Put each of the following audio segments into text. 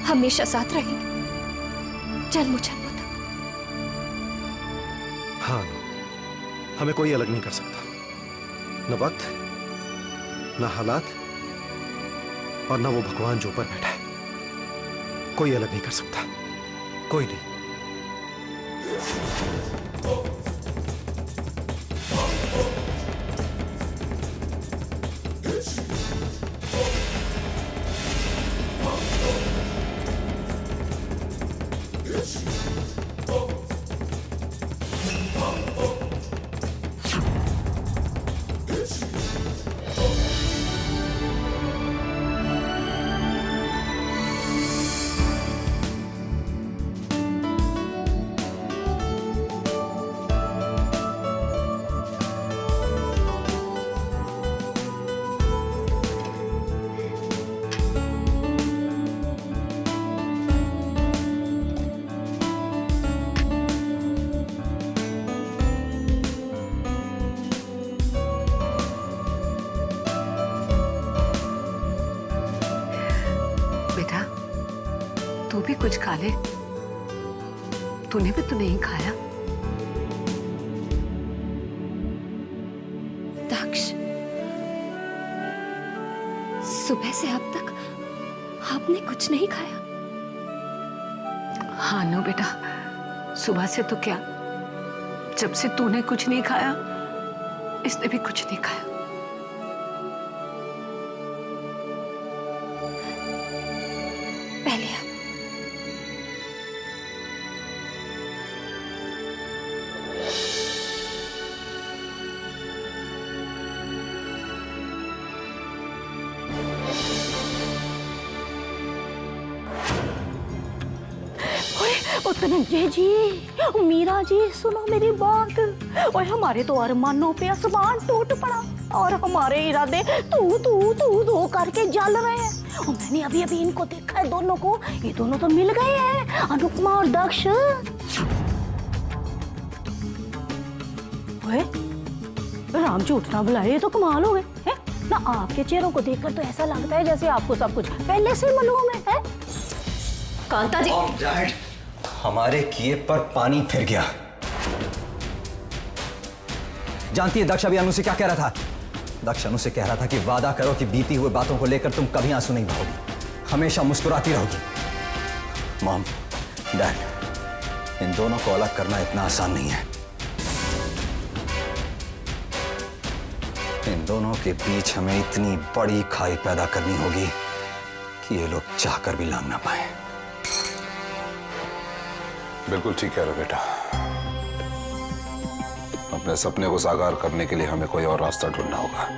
हमेशा साथ रहेंगे, जन्मों जन्मों तक। हाँ, हमें कोई अलग नहीं कर सकता, न वक्त, न हालात, और न वो भगवान जो ऊपर बैठा है। कोई अलग नहीं कर सकता, कोई नहीं। तू भी कुछ खा ले। तूने भी तो नहीं खाया। दक्ष, सुबह से अब तक आपने कुछ नहीं खाया? हाँ नो बेटा, सुबह से तो क्या, जब से तूने कुछ नहीं खाया इसने भी कुछ नहीं खाया। पहले आप। धनंजय जी, मीरा जी, सुनो मेरी बात। और हमारे तो अरमानों पे आसमान टूट पड़ा और हमारे इरादे तू तू तू तू करके जल रहे हैं। और मैंने अभी अभी इनको देखा है, दोनों को। ये दोनों तो मिल गए हैं, अनुपमा और दक्ष। राम झूठ ना बुलाए, ये तो कमाल हो गए हैं ना। आपके चेहरों को देखकर तो ऐसा लगता है जैसे आपको सब कुछ पहले से मालूम है। कांता जी, हमारे किए पर पानी फिर गया। जानती है दक्ष अभी अनु से क्या कह रहा था? दक्ष अनु से कह रहा था कि वादा करो कि बीती हुई बातों को लेकर तुम कभी आंसू नहीं बहाओगी, हमेशा मुस्कुराती रहोगी। मॉम, डैड, इन दोनों को अलग करना इतना आसान नहीं है। इन दोनों के बीच हमें इतनी बड़ी खाई पैदा करनी होगी कि ये लोग चाहकर भी लांग ना पाए। बिल्कुल ठीक कह रहे हो बेटा। अपने सपने को साकार करने के लिए हमें कोई और रास्ता ढूंढना होगा।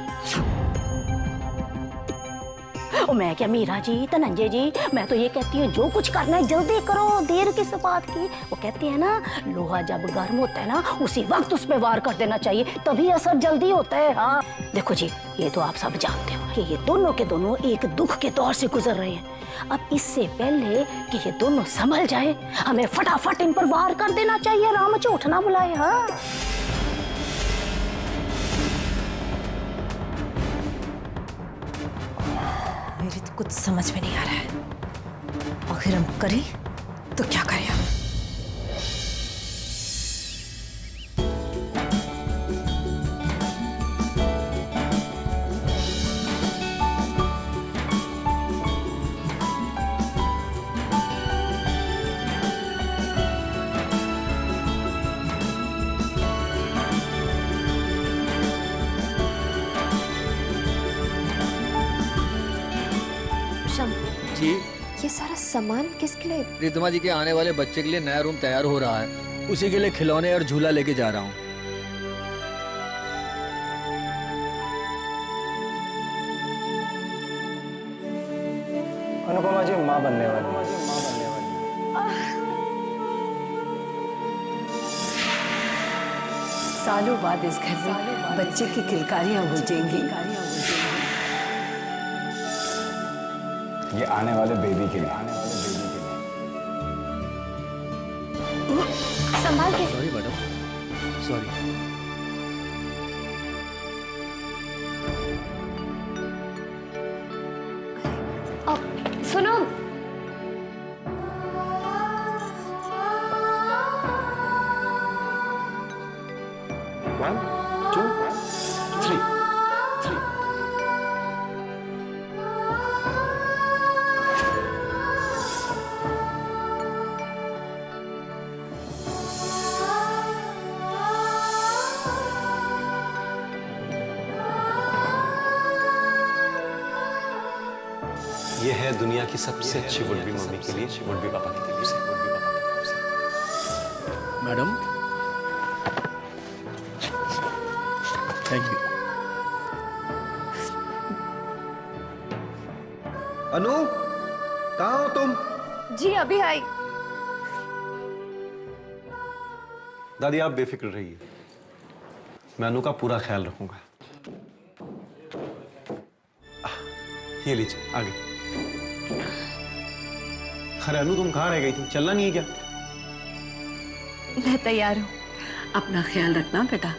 मैं क्या मीरा जी, धनंजय जी, मैं तो ये कहती हूँ जो कुछ करना है जल्दी करो, देर किस बात की। वो कहते हैं ना, लोहा जब गर्म होता है ना उसी वक्त उस पे वार कर देना चाहिए, तभी असर जल्दी होता है। हाँ देखो जी, ये तो आप सब जानते हो कि ये दोनों के दोनों एक दुख के दौर से गुजर रहे हैं। अब इससे पहले कि ये दोनों संभल जाए, हमें फटाफट इन पर वार कर देना चाहिए। राम झूठ ना बुलाए। हाँ मेरी तो कुछ समझ में नहीं आ रहा है। आखिर हम करें तो क्या करें हम? जी, ये सारा सामान किसके लिए? रितमा जी के आने वाले बच्चे के लिए नया रूम तैयार हो रहा है, उसी के लिए खिलौने और झूला लेके जा रहा हूँ। अनुपमा जी माँ बनने वाली। सालों बाद इस घर में बच्चे की किलकारियां गूंजेंगी। ये आने वाले बेबी के लिए। संभाल के। Sorry madam, sorry. सुनो, ये है दुनिया की सबसे अच्छी वुड बी मम्मी के लिए, वुड बी पापा की तरफ से। Madam, thank you. अनु, कहाँ हो तुम? जी अभी आई। दादी आप बेफिक्र रहिए, मैं अनु का पूरा ख्याल रखूंगा। ये लीजिए आगे। अरे अनु तुम कहाँ रह गई थी, चलना नहीं है क्या? मैं तैयार हूँ। अपना ख्याल रखना बेटा।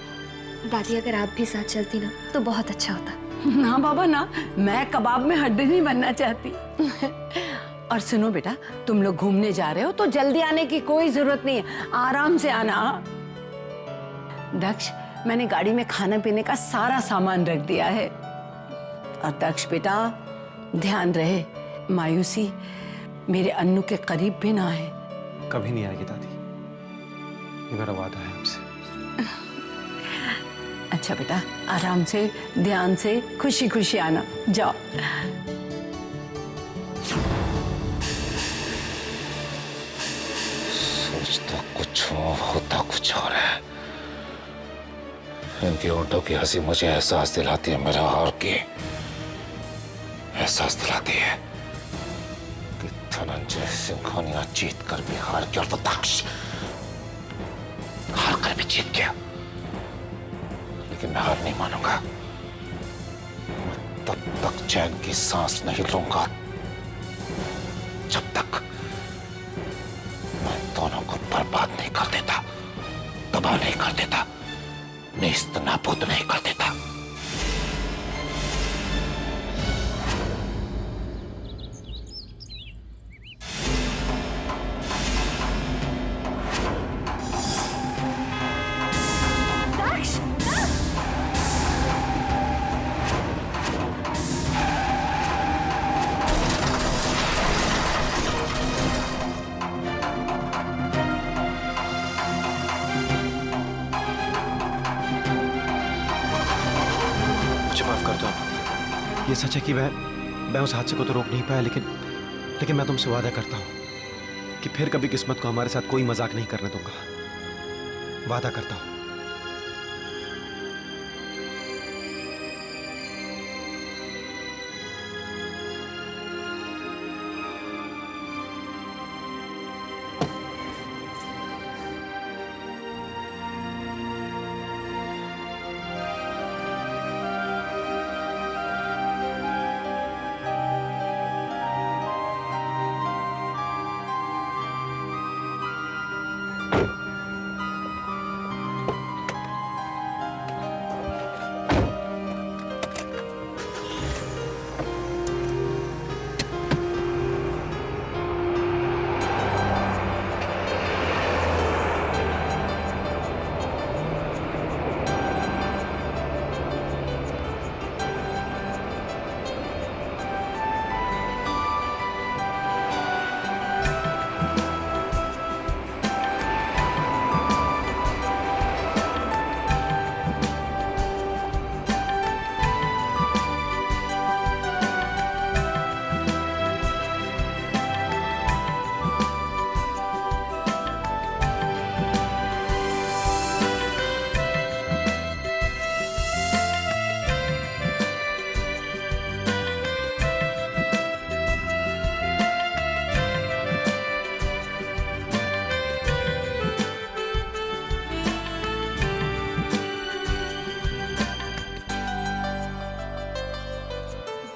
दादी अगर आप भी साथ चलती ना तो बहुत अच्छा होता। ना बाबा ना, मैं कबाब में हड्डी नहीं बनना चाहती। और सुनो बेटा, तुम लोग घूमने जा रहे हो तो जल्दी आने की कोई जरूरत नहीं है, आराम से आना। दक्ष, मैंने गाड़ी में खाने पीने का सारा सामान रख दिया है। और दक्ष बेटा, ध्यान रहे, मायूसी मेरे अन्नू के करीब भी ना है। कभी नहीं आएगी दादी, ये मेरा वादा है आपसे। अच्छा बेटा, आराम से, ध्यान से, खुशी खुशी आना। जाओ। सोचता कुछ हूं, होता कुछ और है। इनकी होंठों की हंसी मुझे एहसास दिलाती है मेरा हार की। एहसास दिलाती है कि धनंजय सिंघानिया जीत कर भी हार गया और वो दक्ष हार कर भी जीत गया। लेकिन मैं हार नहीं मानूंगा। मैं तब तक चैन की सांस नहीं लूंगा जब तक मैं दोनों को बर्बाद नहीं कर देता, तबाह नहीं कर देता, नेस्त नाबूद नहीं कर देता। ये सच है कि मैं उस हादसे को तो रोक नहीं पाया, लेकिन मैं तुमसे वादा करता हूं कि फिर कभी किस्मत को हमारे साथ कोई मजाक नहीं करने दूंगा। वादा करता हूं।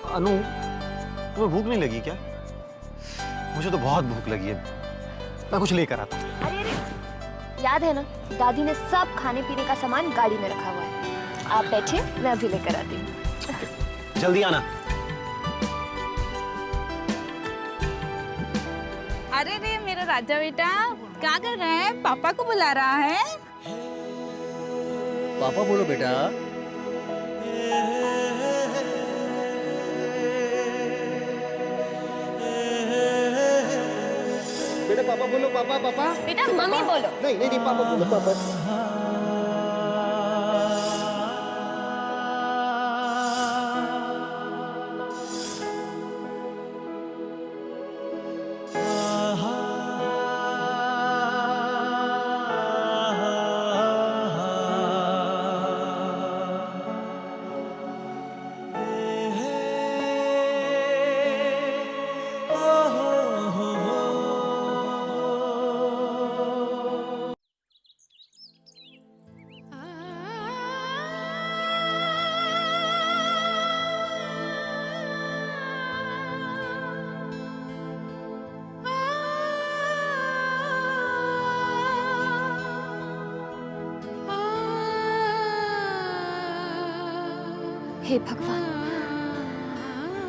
अनु, तुम्हें भूख नहीं लगी क्या? मुझे तो बहुत भूख लगी है, मैं कुछ लेकर आता हूँ। अरे याद है ना, दादी ने सब खाने पीने का सामान गाड़ी में रखा हुआ है। आप बैठिए, मैं अभी लेकर आती हूँ। जल्दी आना। अरे रे मेरा राजा बेटा, क्या कर रहा है? पापा को बुला रहा है। पापा बोलो बेटा। बेटा पापा बोलो, पापा पापा। बेटा मम्मी बोलो। नहीं नहीं नहीं, पापा बोलो, पापा। हे भगवान,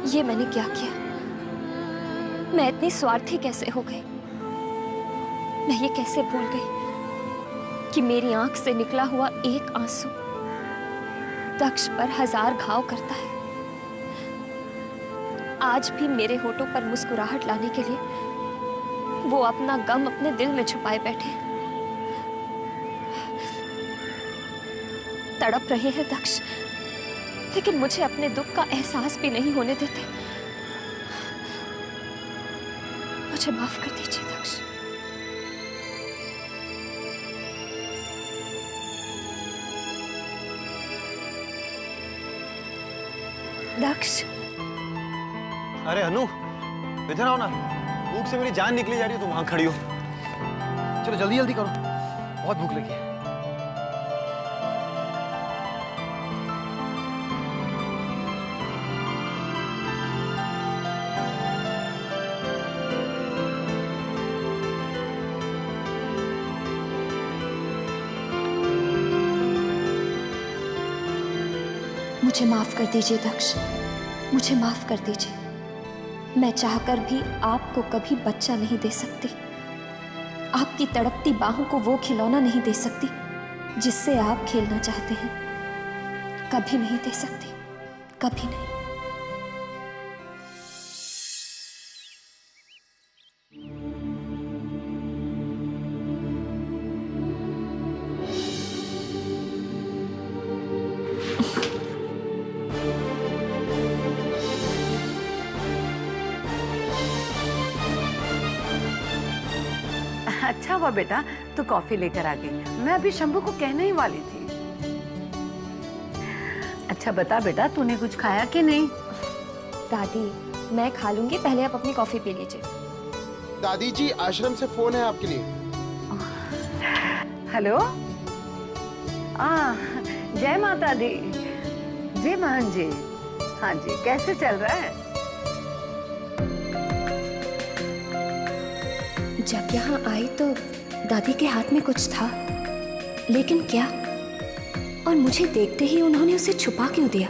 ये मैंने क्या किया? मैं इतनी स्वार्थी कैसे हो गई? मैं ये कैसे भूल गई कि मेरी आंख से निकला हुआ एक आंसू दक्ष पर 1000 घाव करता है। आज भी मेरे होठों पर मुस्कुराहट लाने के लिए वो अपना गम अपने दिल में छुपाए बैठे। तड़प रहे हैं दक्ष, लेकिन मुझे अपने दुख का एहसास भी नहीं होने देते। मुझे माफ कर दीजिए दक्ष। दक्ष, अरे अनु, इधर आओ ना। भूख से मेरी जान निकली जा रही है, तुम वहां खड़ी हो। चलो जल्दी जल्दी करो, बहुत भूख लगी है। मुझे माफ कर दीजिए दक्ष, मुझे माफ कर दीजिए। मैं चाहकर भी आपको कभी बच्चा नहीं दे सकती, आपकी तड़पती बाहों को वो खिलौना नहीं दे सकती जिससे आप खेलना चाहते हैं। कभी नहीं दे सकती, कभी नहीं। अच्छा हुआ बेटा तू कॉफी लेकर आ गई, मैं अभी शंभू को कहने ही वाली थी। अच्छा बता बेटा, तूने कुछ खाया कि नहीं? दादी, मैं खा लूंगी, पहले आप अपनी कॉफी पी लीजिए। दादी जी, आश्रम से फोन है आपके लिए। हेलो, जय माता दी। जी महन जी, हाँ जी, कैसे चल रहा है? जब यहाँ आई तो दादी के हाथ में कुछ था, लेकिन क्या? और मुझे देखते ही उन्होंने उसे छुपा क्यों दिया?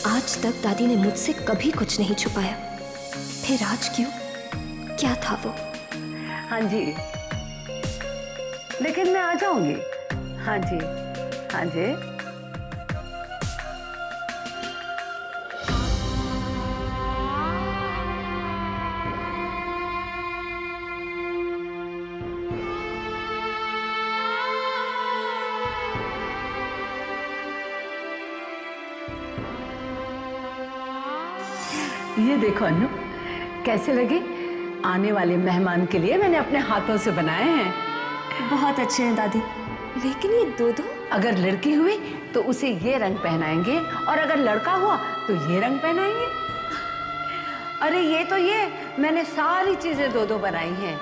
आज तक दादी ने मुझसे कभी कुछ नहीं छुपाया, फिर आज क्यों? क्या था वो? हाँ जी, लेकिन मैं आ जाऊंगी। हाँ जी, हाँ जी। ये देखो अनु, कैसे लगे? आने वाले मेहमान के लिए मैंने अपने हाथों से बनाए हैं। बहुत अच्छे हैं दादी, लेकिन ये दो अगर लड़की हुई तो उसे ये रंग पहनाएंगे, और अगर लड़का हुआ तो ये रंग पहनाएंगे। अरे ये मैंने सारी चीजें दो बनाई हैं।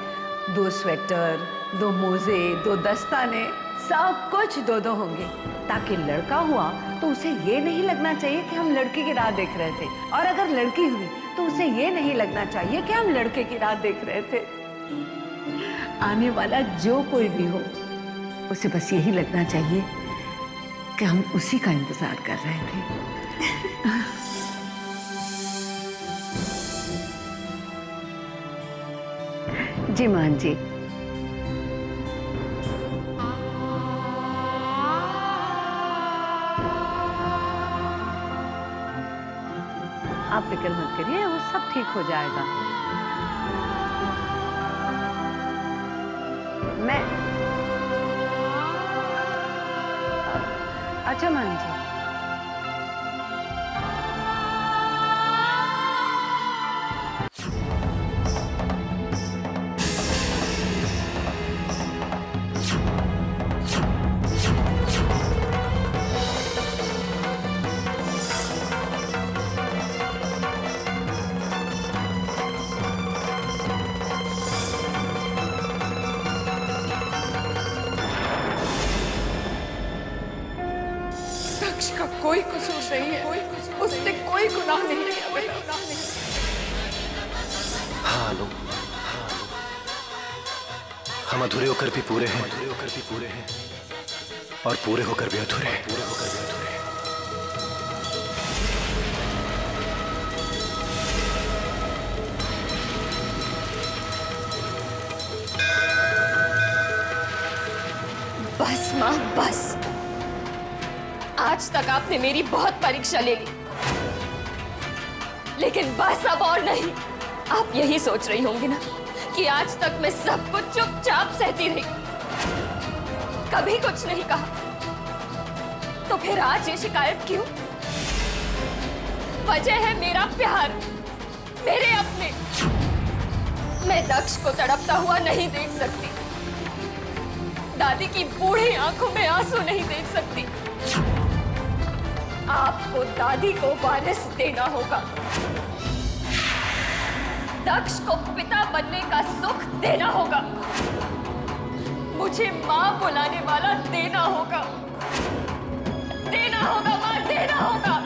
2 स्वेटर, 2 मोजे, 2 दस्ताने, सब कुछ 2 होंगे, ताकि लड़का हुआ तो उसे ये नहीं लगना चाहिए कि हम लड़की की राह देख रहे थे, और अगर लड़की हुई तो उसे ये नहीं लगना चाहिए कि हम लड़के की राह देख रहे थे। आने वाला जो कोई भी हो, उसे बस यही लगना चाहिए कि हम उसी का इंतजार कर रहे थे। जी मान जी। आप फिक्र मत करिए, वो सब ठीक हो जाएगा। मैं अच्छा मान जी, का कोई कसूर नहीं है, उसने कोई गुनाह नहीं किया। हाँ लो, हम अधूरे होकर भी पूरे हैं, और पूरे होकर भी अधूरे हैं। बस माँ बस। आज तक आपने मेरी बहुत परीक्षा ले ली, लेकिन बस अब और नहीं। आप यही सोच रही होंगी ना कि आज तक मैं सब कुछ चुपचाप सहती रही, कभी कुछ नहीं कहा। तो फिर आज ये शिकायत क्यों? वजह है मेरा प्यार, मेरे अपने। मैं दक्ष को तड़पता हुआ नहीं देख सकती, दादी की बूढ़ी आंखों में आंसू नहीं देख सकती। आपको दादी को वारिस देना होगा, दक्ष को पिता बनने का सुख देना होगा, मुझे मां बुलाने वाला देना होगा, देना होगा मां, देना होगा।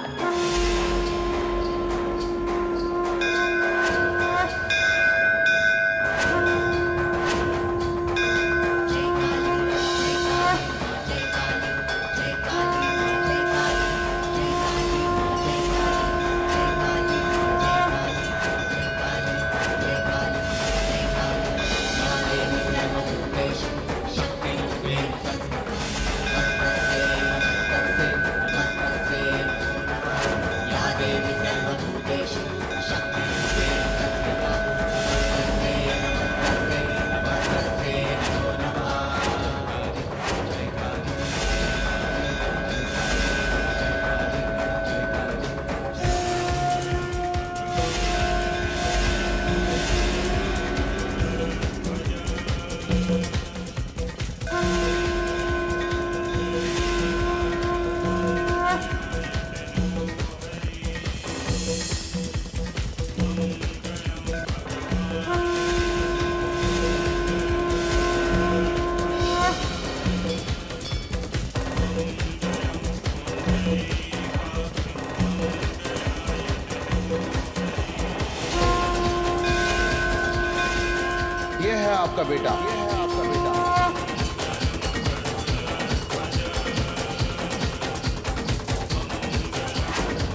आपका बेटा, ये है आपका बेटा।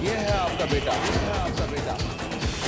ये है आपका बेटा, ये है आपका बेटा।